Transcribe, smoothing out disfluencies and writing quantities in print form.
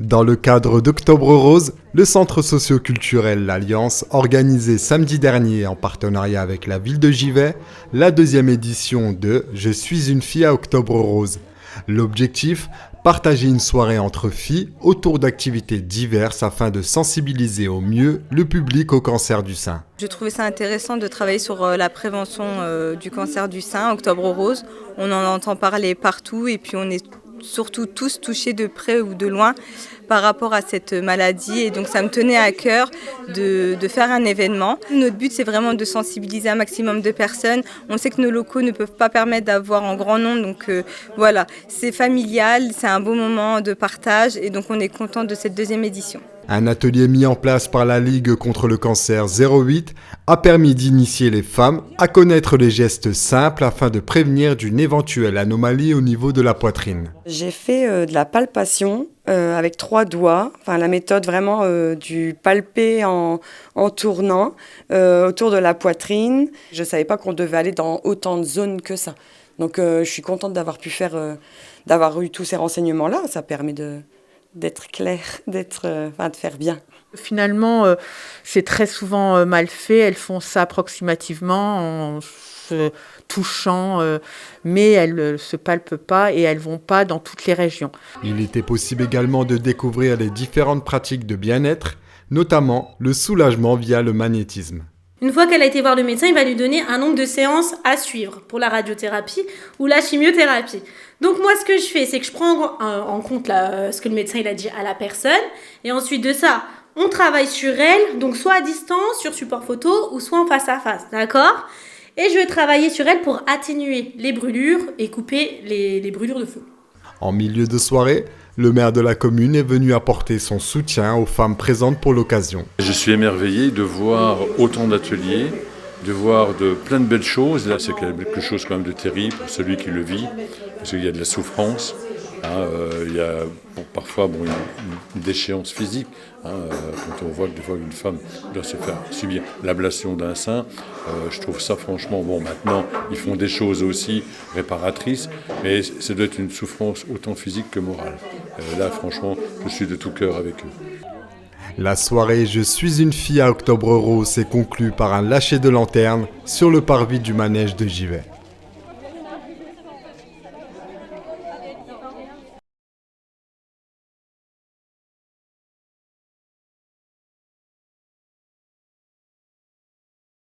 Dans le cadre d'Octobre Rose, le centre socio-culturel L'Alliance organisait samedi dernier en partenariat avec la ville de Givet la deuxième édition de Je suis une fille à Octobre Rose. L'objectif, partager une soirée entre filles autour d'activités diverses afin de sensibiliser au mieux le public au cancer du sein. Je trouvais ça intéressant de travailler sur la prévention du cancer du sein, Octobre Rose. On en entend parler partout et puis on est surtout tous touchés de près ou de loin par rapport à cette maladie. Et donc ça me tenait à cœur de faire un événement. Notre but, c'est vraiment de sensibiliser un maximum de personnes. On sait que nos locaux ne peuvent pas permettre d'avoir en grand nombre. Donc voilà, c'est familial, c'est un beau moment de partage et donc on est content de cette deuxième édition. Un atelier mis en place par la Ligue contre le cancer 08 a permis d'initier les femmes à connaître les gestes simples afin de prévenir d'une éventuelle anomalie au niveau de la poitrine. J'ai fait de la palpation avec 3 doigts, enfin la méthode vraiment du palper en tournant autour de la poitrine. Je ne savais pas qu'on devait aller dans autant de zones que ça. Donc je suis contente d'avoir pu d'avoir eu tous ces renseignements-là. Ça permet d'être clair, de faire bien. Finalement, c'est très souvent mal fait. Elles font ça approximativement en se touchant, mais elles ne se palpent pas et elles ne vont pas dans toutes les régions. Il était possible également de découvrir les différentes pratiques de bien-être, notamment le soulagement via le magnétisme. Une fois qu'elle a été voir le médecin, il va lui donner un nombre de séances à suivre pour la radiothérapie ou la chimiothérapie. Donc moi, ce que je fais, c'est que je prends en compte ce que le médecin il a dit à la personne. Et ensuite de ça, on travaille sur elle, donc soit à distance, sur support photo, ou soit en face à face, d'accord ? Et je vais travailler sur elle pour atténuer les brûlures et couper les brûlures de feu. En milieu de soirée, le maire de la commune est venu apporter son soutien aux femmes présentes pour l'occasion. Je suis émerveillé de voir autant d'ateliers, de voir plein de belles choses. Là, c'est quelque chose quand même de terrible pour celui qui le vit, parce qu'il y a de la souffrance. Il y a parfois une déchéance physique. Quand on voit que des fois une femme doit se faire subir l'ablation d'un sein, je trouve ça franchement, maintenant ils font des choses aussi réparatrices, mais ça doit être une souffrance autant physique que morale. Là franchement, je suis de tout cœur avec eux. La soirée Je suis une fille à Octobre Rose s'est conclue par un lâcher de lanterne sur le parvis du manège de Givet.